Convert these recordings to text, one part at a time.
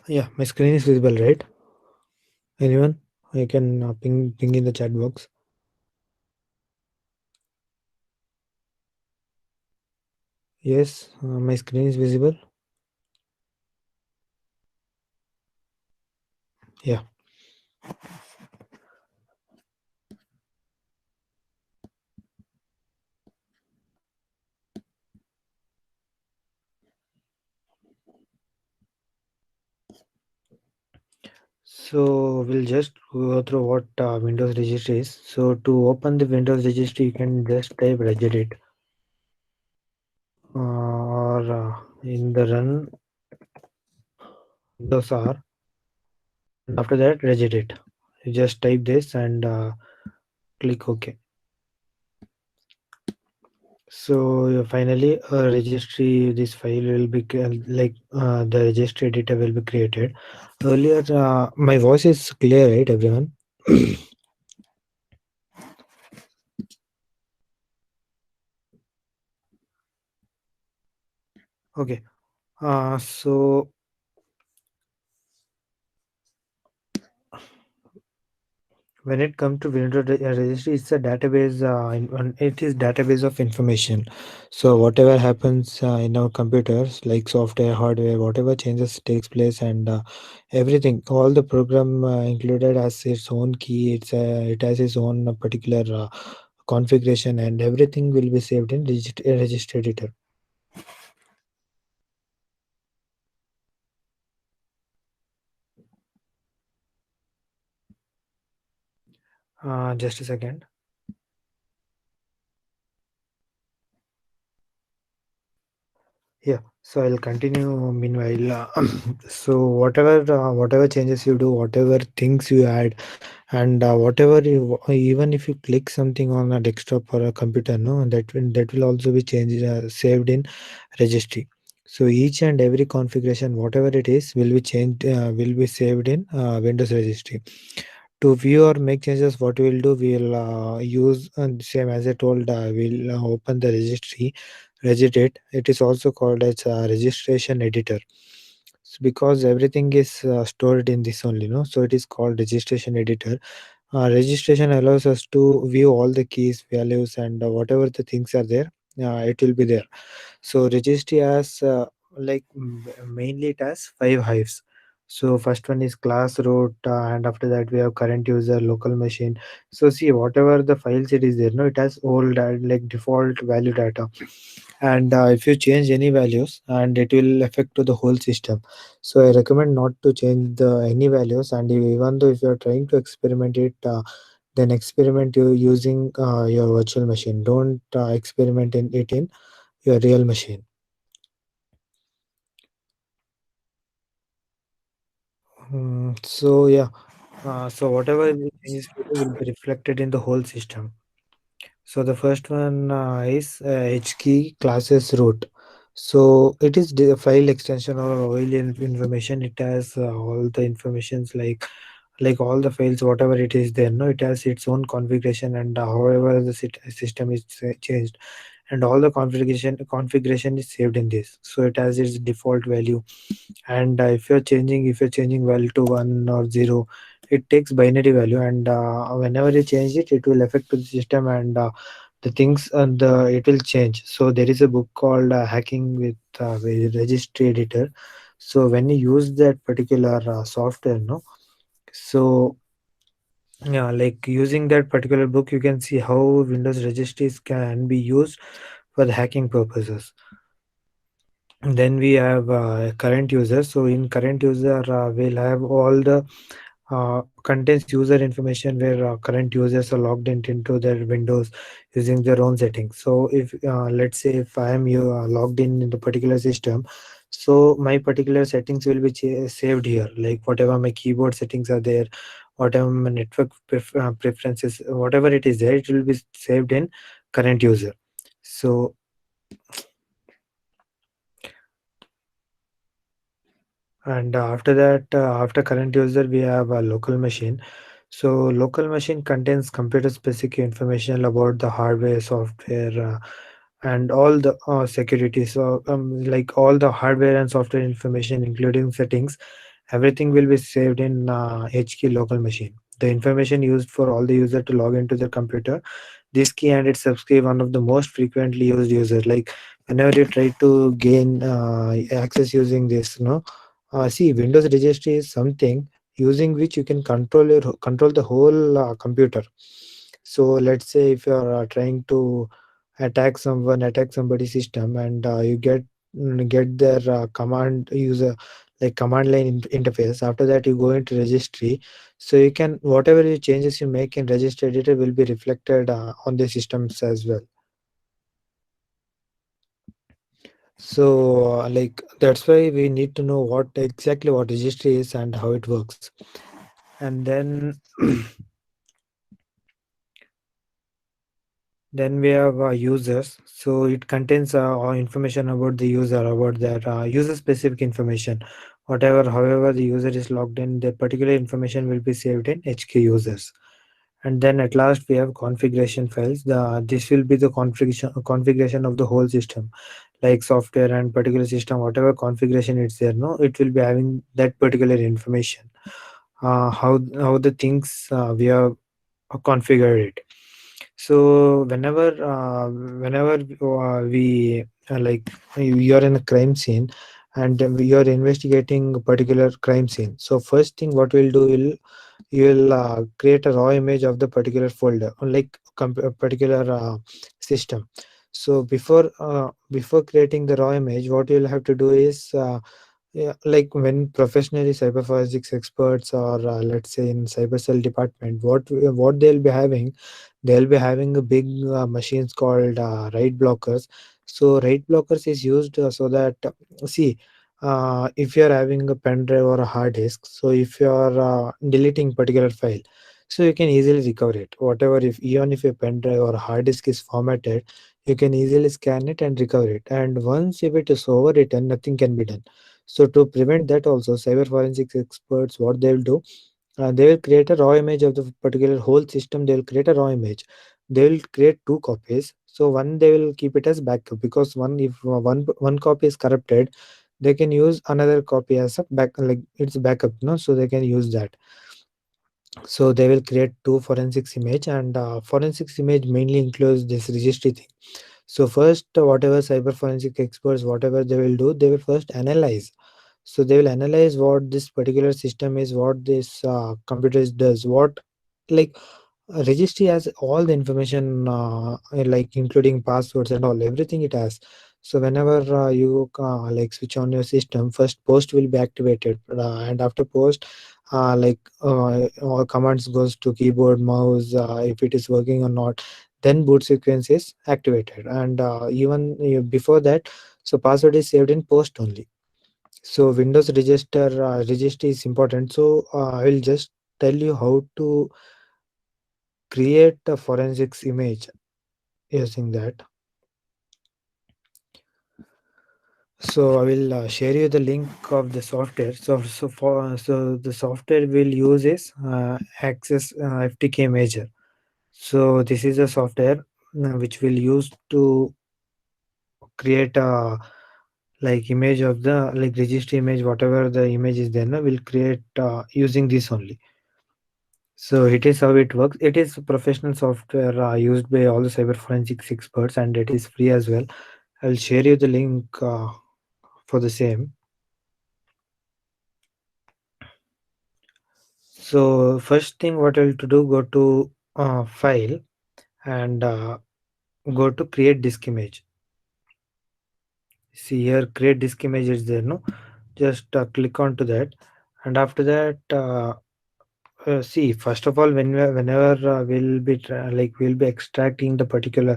Yeah, my screen is visible, right? Anyone? I can ping in the chat box. Yes, my screen is visible. Yeah. So we'll just go through what Windows registry is. So to open the Windows registry, you can just type regedit or in the run Windows R. And after that, regedit. You just type this and click OK. So finally, a registry, this file will be the registry editor will be created. Earlier, my voice is clear, right, everyone? Okay. So when it comes to Windows registry, it's a database. It is database of information. So whatever happens in our computers, like software, hardware, whatever changes takes place, and everything, all the program included has its own key. It has its own particular configuration, and everything will be saved in registry editor. Just a second. Yeah, so I'll continue meanwhile. So whatever changes you do, whatever things you add, and whatever even if you click something on a desktop or a computer, no, that will also be changed, saved in registry. So each and every configuration, whatever it is, will be changed, will be saved in Windows registry. To view or make changes, what we'll do, we'll use same as I told. We'll open the registry, regedit. It is also called as registration editor. Because everything is stored in this only, no. So it is called registration editor. Registration allows us to view all the keys, values, and whatever the things are there. It will be there. So registry has mainly it has five hives. So first one is class root, and after that we have current user, local machine. So see whatever the files it is there, no, it has old like default value data, and if you change any values, and it will affect to the whole system. So I recommend not to change the any values, and even though if you are trying to experiment it, then experiment you using your virtual machine. Don't experiment in it in your real machine. So yeah, so whatever the changes we do will be reflected in the whole system. So the first one is HKey classes root. So it is the file extension or OIL information. It has all the informations like all the files, whatever it is there. No, it has its own configuration, and however the system is changed, and all the configuration is saved in this. So it has its default value, and if you're changing value to 1 or 0, it takes binary value, and whenever you change it, it will affect to the system, and the things and it will change. So there is a book called hacking with registry editor. So when you use that particular software, no, so yeah, like using that particular book, you can see how Windows registries can be used for the hacking purposes. Then we have current user. So in current user, we'll have all the contains user information where current users are logged into their Windows using their own settings. So if let's say if I am you logged in the particular system, so my particular settings will be saved here. Like whatever my keyboard settings are there, whatever my network preferences, whatever it is there, it will be saved in current user. So and after that, after current user, we have a local machine. So local machine contains computer specific information about the hardware, software, and all the security. So like all the hardware and software information, including settings Everything will be saved in HKey local machine. The information used for all the user to log into their computer. This key and its subscribe one of the most frequently used user. Like whenever you try to gain access using this, see, Windows registry is something using which you can control the whole computer. So let's say if you are trying to attack somebody's system, and you get their command user, like command line interface. After that, you go into registry, so you can whatever you changes you make in registry editor will be reflected on the systems as well. So like that's why we need to know what exactly what registry is and how it works. And then then we have users. So it contains all information about the user, about their user specific information. Whatever, however, the user is logged in, the particular information will be saved in HK users. And then at last we have configuration files. This will be the configuration of the whole system, like software and particular system. Whatever configuration is there, no, it will be having that particular information. How the things we have configured it. So whenever we like you are in a crime scene, and we are investigating a particular crime scene. So first thing what we'll do, you will create a raw image of the particular folder, or like a particular system. So before creating the raw image, what you'll have to do is yeah, like when professionally cyber forensics experts, or let's say in cyber cell department, what they'll be having a big machines called write blockers. So write blockers is used so that see, if you're having a pen drive or a hard disk, so if you're deleting particular file, so you can easily recover it. Whatever, if even if your pen drive or hard disk is formatted, you can easily scan it and recover it. And once if it is overwritten, nothing can be done. So to prevent that also, cyber forensics experts, what they will do, they will create a raw image of the particular whole system. They will create a raw image. They will create two copies. So one they will keep it as backup, because one copy is corrupted, they can use another copy as a back, like it's backup, no. So they can use that. So they will create two forensics image, and forensics image mainly includes this registry thing. So first, whatever cyber forensic experts, whatever they will do, they will first analyze. So they will analyze what this particular system is, what this computer does, what, like, registry has all the information, like including passwords and all, everything it has. So whenever you like switch on your system, first post will be activated, and after post, all commands goes to keyboard, mouse, if it is working or not. Then boot sequence is activated, and even before that, so password is saved in post only. So Windows registry is important. So I will just tell you how to create a forensics image using that. So I will share you the link of the software. So the software we'll use is Access FTK Major. So this is a software which will use to create a like image of the like registry image, whatever the image is there. Now we'll create using this only. So it is how it works. It is professional software used by all the cyber forensics experts, and it is free as well. I'll share you the link for the same. So first thing what I'll to do, go to file, and go to create disk image. See here, create disk image is there, no? Just click onto that, and after that, see, first of all, whenever we'll be extracting the particular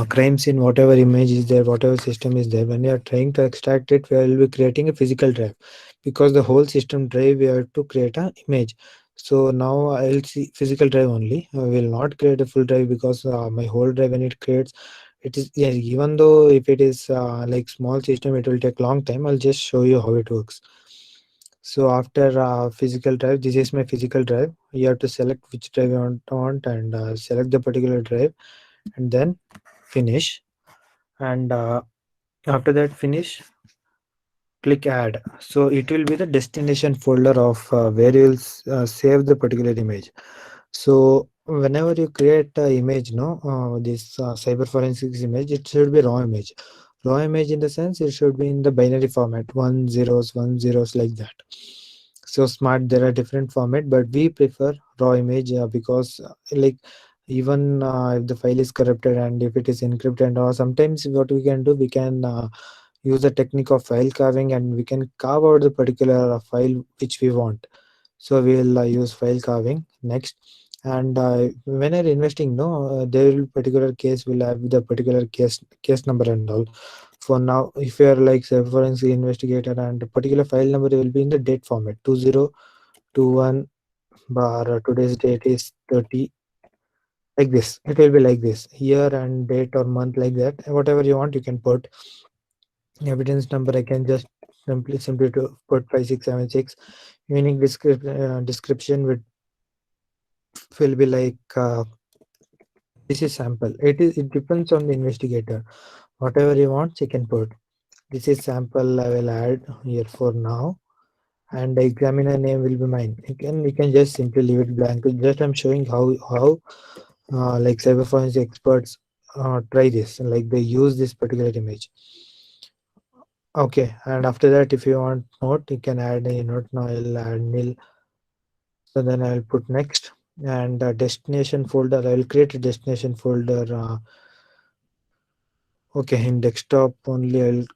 crime scene, whatever image is there, whatever system is there. When we are trying to extract it, we will be creating a physical drive, because the whole system drive we have to create a image. So now I'll see physical drive only. I will not create a full drive, because my whole drive when it creates, it is, yeah, even though if it is like small system, it will take long time. I'll just show you how it works. So after physical drive, this is my physical drive. You have to select which drive you want, and select the particular drive, and then finish. And after that finish, click add. So it will be the destination folder of where you will save the particular image. So whenever you create a image, no, this cyber forensics image, it should be raw image. Raw image in the sense it should be in the binary format, one zeros like that. So smart, there are different format, but we prefer raw image because like even if the file is corrupted and if it is encrypted, or sometimes what we can do, we can use the technique of file carving and we can carve out the particular file which we want. So we will use file carving next. And when you're investing, no, there will particular case will have the particular case number and all. For now, if you are like say forensic investigator, and the particular file number will be in the date format, 2021 bar today's date is 30, like this. It will be like this, year and date or month, like that. Whatever you want, you can put. Evidence number, I can just simply to put 5676. Unique description will be like this is sample. It depends on the investigator. Whatever you want, you can put. This is sample. I will add here for now, and the examiner name will be mine. You can just simply leave it blank. Just I'm showing how like cyber forensic experts try this, like they use this particular image. Okay, and after that, if you want note, you can add a note. Now I'll add nil. So then I'll put next, and destination folder. I will create a destination folder. Okay, in desktop only.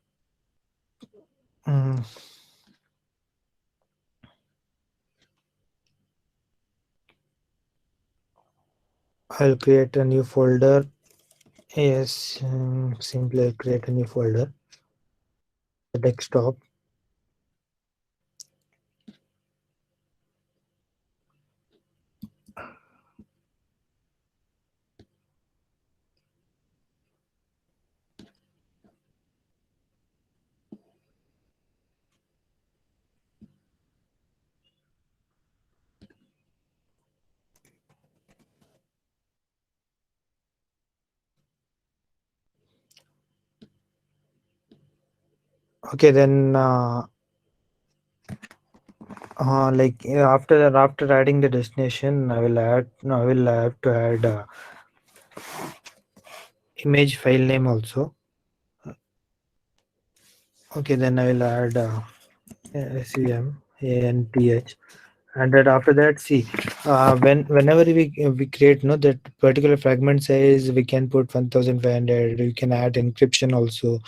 Mm, I'll create a new folder. Yes, simply I'll create a new folder. Desktop. Okay, then like after adding the destination, I will have to add image file name also. Okay, then I will add SEMANTH. And then after that, see, whenever we create no that particular fragment says we can put 1500. We can add encryption also.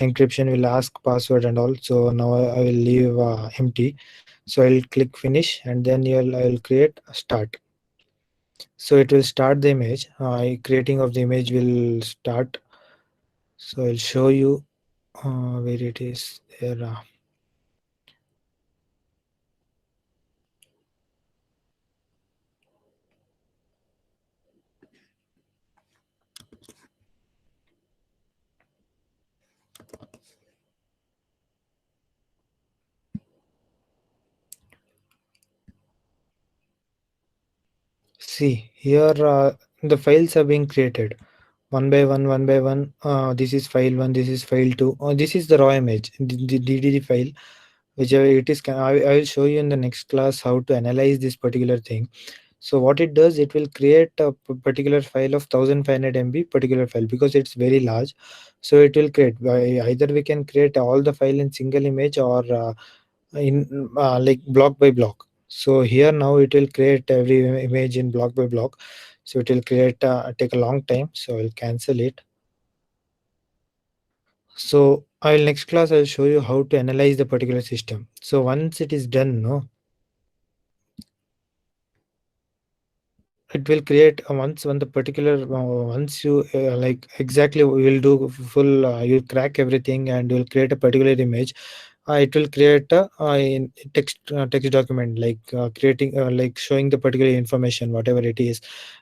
Encryption will ask password and all. So now I will leave empty. So I'll click finish, and then I will create a start. So it will start the image. Creating of the image will start. So I'll show you where it is there. See here, the files are being created one by one, one by one. This is file one, this is file two. This is the raw image, the DDD file, whichever it is. I will show you in the next class how to analyze this particular thing. So what it does, it will create a particular file of 1500 MB particular file because it's very large. So it will create either we can create all the file in single image or in like block by block. So here now it will create every image in block by block. So it will create take a long time. So I'll cancel it. So I'll next class I'll show you how to analyze the particular system. So once it is done, no, it will create once when the particular once you like exactly we will do full you crack everything and you'll create a particular image. It will create a text document like creating like showing the particular information whatever it is,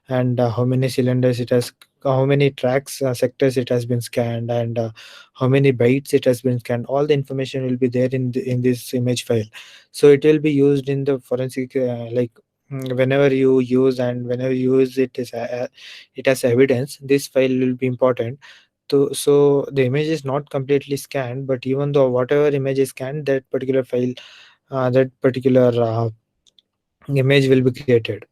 and how many cylinders it has, how many tracks sectors it has been scanned, and how many bytes it has been scanned. All the information will be there in this image file. So it will be used in the forensic like whenever you use, and whenever you use it is it as evidence, this file will be important. so the image is not completely scanned, but even though whatever image is scanned, that particular file, that particular image will be created.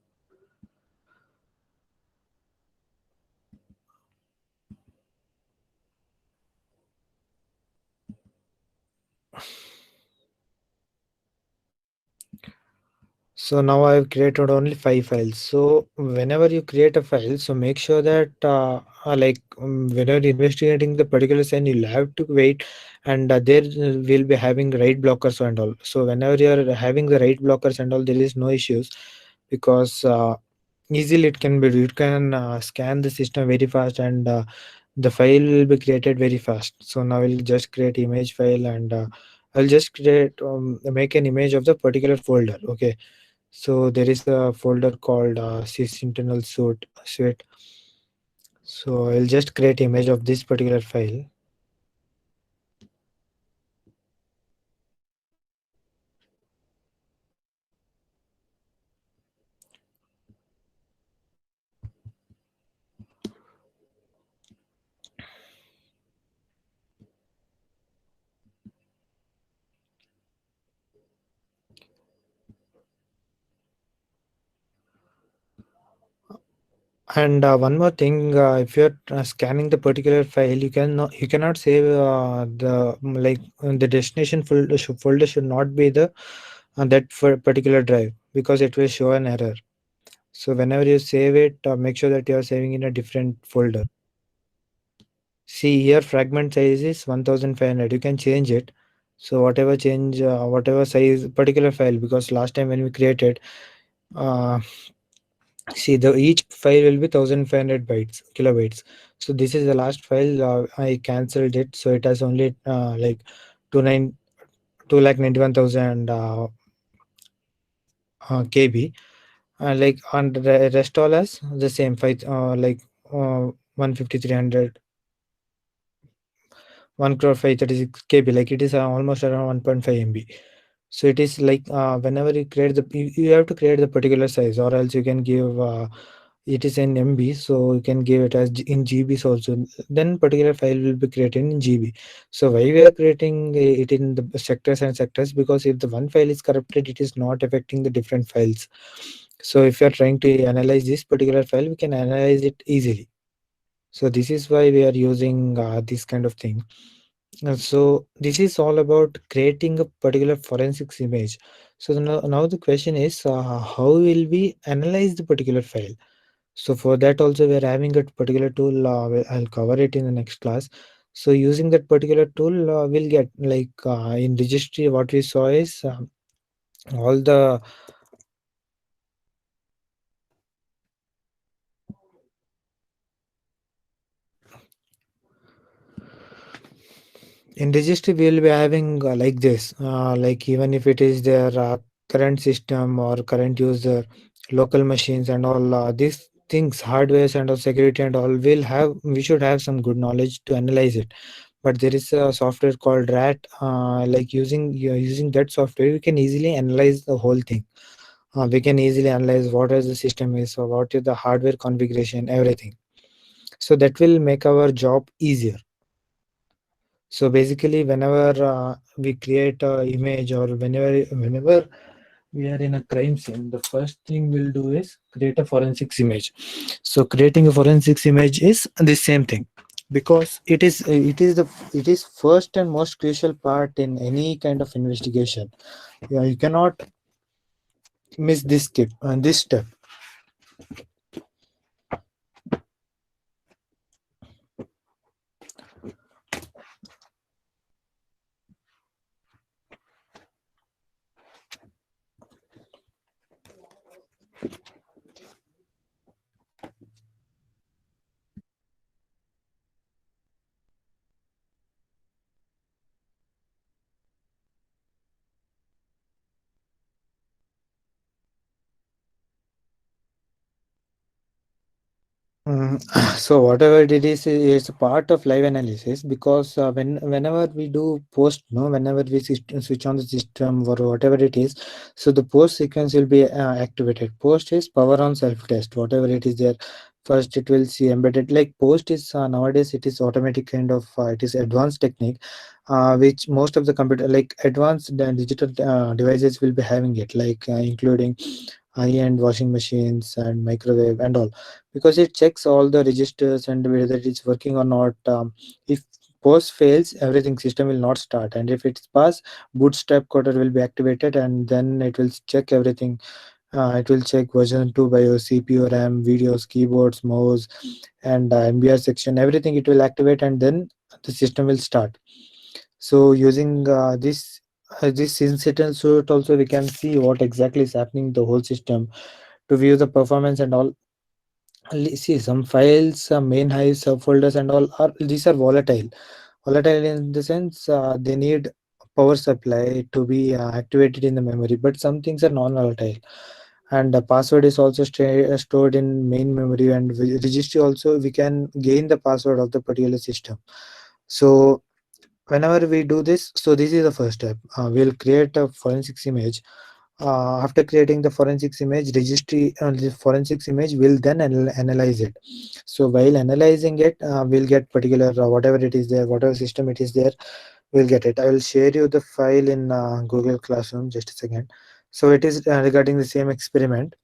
So now I have created only 5 files. So whenever you create a file, so make sure that whenever investigating the particular sign, you'll have to wait, and there will be having write blockers and all. So whenever you are having the write blockers and all, there is no issues, because easily it can be, you can scan the system very fast, and the file will be created very fast. So now we'll just create image file, and I'll just create make an image of the particular folder. Okay, so there is a folder called sys internal suite. So I'll just create image of this particular file. And one more thing, if you're scanning the particular file, you cannot save the destination folder should not be the that for particular drive, because it will show an error. So whenever you save it, make sure that you are saving in a different folder. See here, fragment size is 1500. You can change it. So whatever size particular file, because last time when we created, uh, see, the each file will be 1500 bytes kilobytes. So this is the last file. I cancelled it, so it has only like 29 2,91,000 KB. Like on the rest all as the same five, 15300 1 crore 536 KB. Like it is almost around 1.5 MB. So it is like whenever you create you have to create the particular size, or else you can give it is in MB, so you can give it as in GBs also. Then particular file will be created in GB. So why we are creating it in the sectors and sectors? Because if the one file is corrupted, it is not affecting the different files. So if you are trying to analyze this particular file, we can analyze it easily. So this is why we are using this kind of thing. So this is all about creating a particular forensics image. So now the question is, how will we analyze the particular file? So for that also we are having a particular tool. I'll cover it in the next class. So using that particular tool, we'll get like in registry. What we saw is all the in registry we'll be having like this, like even if it is their current system or current user, local machines and all these things, hardwares and all, security and all, we should have some good knowledge to analyze it. But there is a software called rat, like using that software we can easily analyze the whole thing. We can easily analyze what is the system is, or what is the hardware configuration, everything. So that will make our job easier. So basically, whenever we create a image, or whenever we are in a crime scene, the first thing we'll do is create a forensics image. So creating a forensics image is the same thing, because it is first and most crucial part in any kind of investigation. Yeah, you cannot miss this step. Mm, so whatever it is a part of live analysis, because whenever we do post, no, whenever we switch on the system or whatever it is, so the post sequence will be activated. Post is power on self test, whatever it is there. First it will see embedded, like post is nowadays it is automatic kind of it is advanced technique, which most of the computer like advanced digital devices will be having it, like including high-end washing machines and microwave and all, because it checks all the registers and whether it's working or not. If post fails, everything system will not start, and if it's pass, bootstrap coder will be activated, and then it will check everything. It will check version 2 BIOS, CPU, RAM, videos, keyboards, mouse, and MBR section. Everything it will activate, and then the system will start. So using this incident suite also, we can see what exactly is happening in the whole system to view the performance and all. See some files, main hives, subfolders, and all are these are volatile. Volatile in the sense they need power supply to be activated in the memory, but some things are non-volatile, and the password is also stored in main memory, and registry also we can gain the password of the particular system. So whenever we do this, so this is the first step. We'll create a forensics image. After creating the forensics image, registry the forensics image will then analyze it. So while analyzing it, we'll get particular whatever it is there, whatever system it is there, we'll get it. I will share you the file in Google Classroom. Just a second. So it is regarding the same experiment.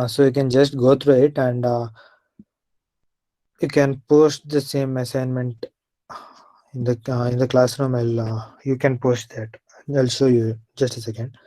So you can just go through it, and you can post the same assignment in the classroom. I'll you can post that. I'll show you. Just a second.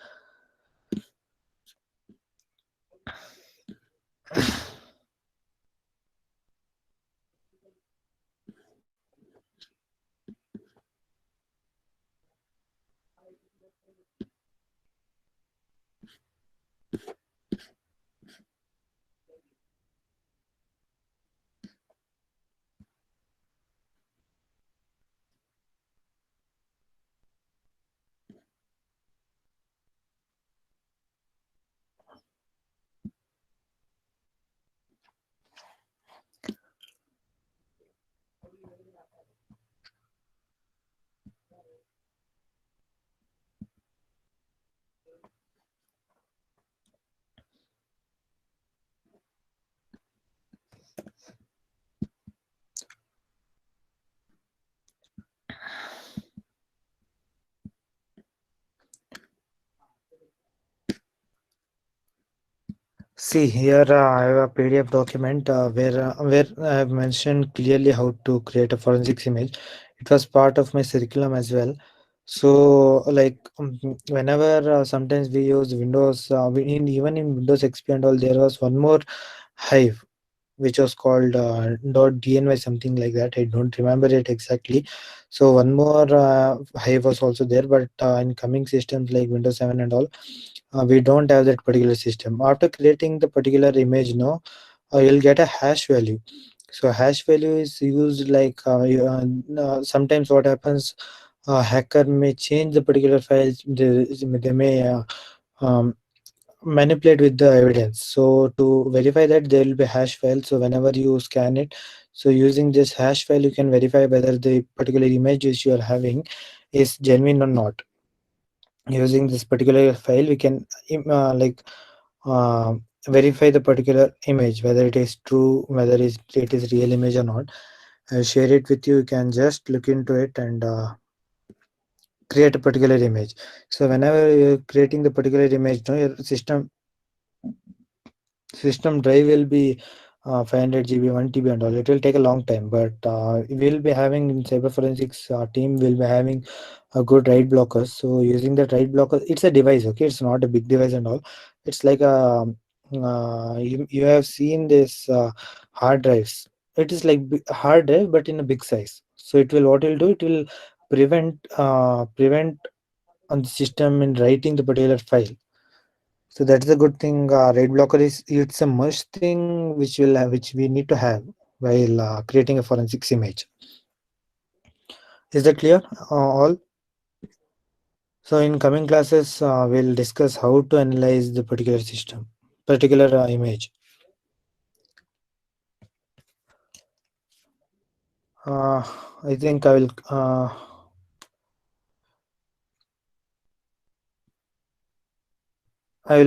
See here, I have a PDF document where I have mentioned clearly how to create a forensics image. It was part of my curriculum as well. So, like whenever sometimes we use Windows, even in Windows XP and all, there was one more Hive which was called .dny, something like that. I don't remember it exactly. So one more Hive was also there, but in coming systems like Windows 7 and all, we don't have that particular system. After creating the particular image, no, you'll get a hash value. So hash value is used like sometimes what happens, a hacker may change the particular files. They may um, manipulate with the evidence. So to verify that, there will be hash file. So whenever you scan it, so using this hash file, you can verify whether the particular image which you are having is genuine or not. Using this particular file, we can uh, verify the particular image whether it is true, whether it is real image or not. I'll share it with you. You can just look into it and create a particular image. So whenever you're creating the particular image, no, your system drive will be 500 GB, 1 TB and all. It will take a long time, but we'll be having in cyber forensics team will be having a good write blockers. So using that write blocker, it's a device, okay? It's not a big device and all. It's like a you have seen this hard drives. It is like hard drive, but in a big size. So it will what it will do? It will prevent on the system in writing the particular file. So that's the good thing. Rate blocker is it's a must thing which we need to have while creating a forensics image. Is that clear? All. So in coming classes, we'll discuss how to analyze the particular system, particular image. Uh, I think I will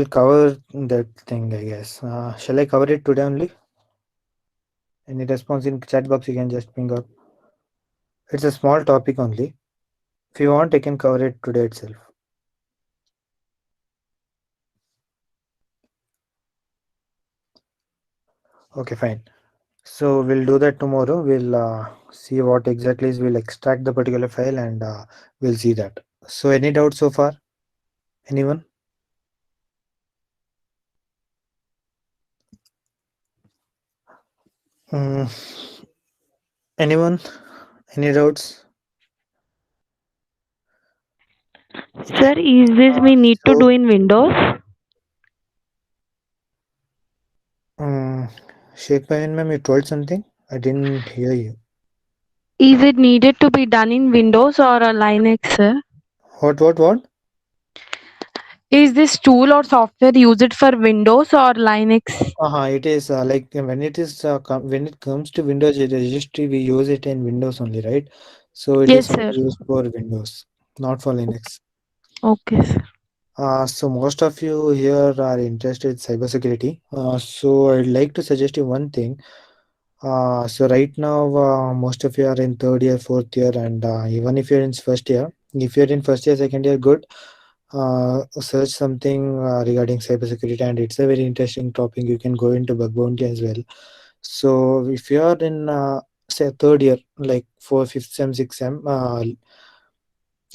cover that thing. I guess. Shall I cover it today only? Any response in chat box, you can just ping up. It's a small topic only. If you want, I can cover it today itself. Okay, fine. So we'll do that tomorrow. We'll see what exactly is. We'll extract the particular file and we'll see that. So any doubts so far? Anyone? Mm, anyone? Any doubts? Sir, is this we need to So, do in Windows? um, Sheikh Pahin ma'am, you told something? I didn't hear you. Is it needed to be done in Windows or a Linux, sir? What? Is this tool or software used for Windows or Linux? It is like when it is when it comes to Windows registry, we use it in Windows only, right? So it Yes, is only sir. used for Windows, not for Linux. Okay, sir. So most of you here are interested in cybersecurity. So I'd like to suggest you one thing. So right now, most of you are in third year, fourth year, and even if you're in first year, if you're in first year, second year, good. Search something regarding cybersecurity, and it's a very interesting topic. You can go into bug bounty as well. So if you are in say third year, like fourth, fifth sem, sixth sem,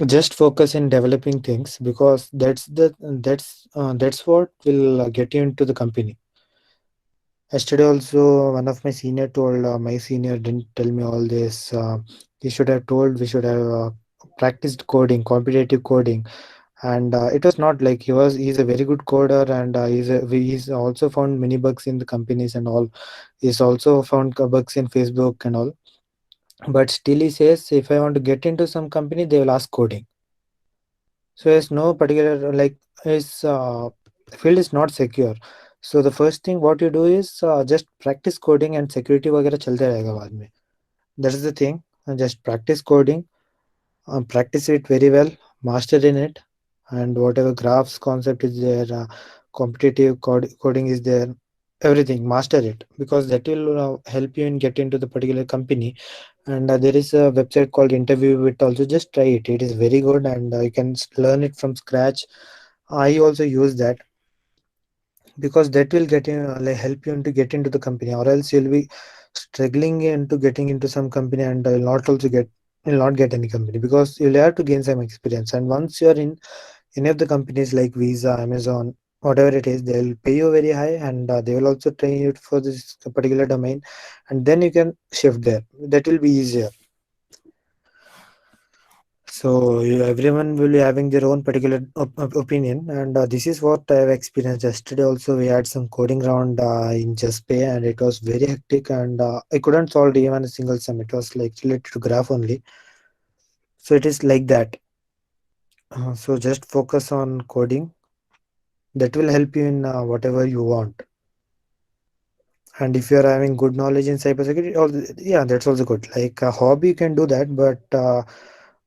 just focus in developing things because that's what will get you into the company. Yesterday also, one of my senior told my senior didn't tell me all this. He should have told we should have practiced coding, competitive coding, and it was not like he's a very good coder, and he's also found many bugs in the companies and all. He's also found bugs in Facebook and all. But still, he says if I want to get into some company, they will ask coding. So there's no particular like his field is not secure. So the first thing what you do is just practice coding and security वगैरह चलते रहेगा बाद में. That is the thing. Just practice coding, practice it very well, master in it, and whatever graphs concept is there, competitive coding is there, everything master it because that will help you in get into the particular company. And there is a website called Interview It. Also, just try it. It is very good, and you can learn it from scratch. I also use that because that will get you like help you to get into the company, or else you'll be struggling into getting into some company and will not get any company because you'll have to gain some experience. And once you're in any of the companies like Visa, Amazon, whatever it is, they'll pay you very high, and they will also train you for this particular domain, and then you can shift there. That will be easier. So everyone will be having their own particular opinion, and this is what I have experienced yesterday. Also, we had some coding round in JustPay, and it was very hectic, and I couldn't solve even a single sum. It was like related to graph only. So it is like that. So just focus on coding. That will help you in whatever you want. And if you are having good knowledge in cybersecurity, yeah, that's also good. Like a hobby, you can do that, but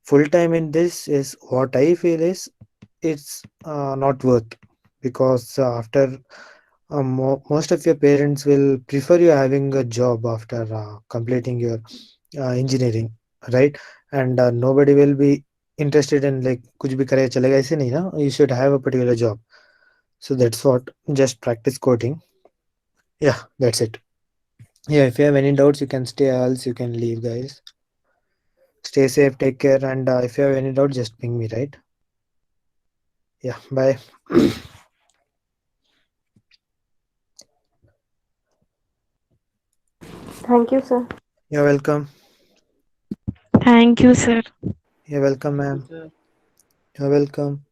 full time in this is what I feel is it's not worth because after most of your parents will prefer you having a job after completing your engineering, right? And nobody will be interested in like कुछ भी करेगा चलेगा ऐसे नहीं ना. You should have a particular job. So that's what. Just practice coding. Yeah, that's it. Yeah, if you have any doubts, you can stay, else you can leave, guys. Stay safe, take care, and if you have any doubt, just ping me, right? Yeah, bye. Thank you, sir. You're welcome. Thank you, sir. You're welcome, ma'am. You're welcome.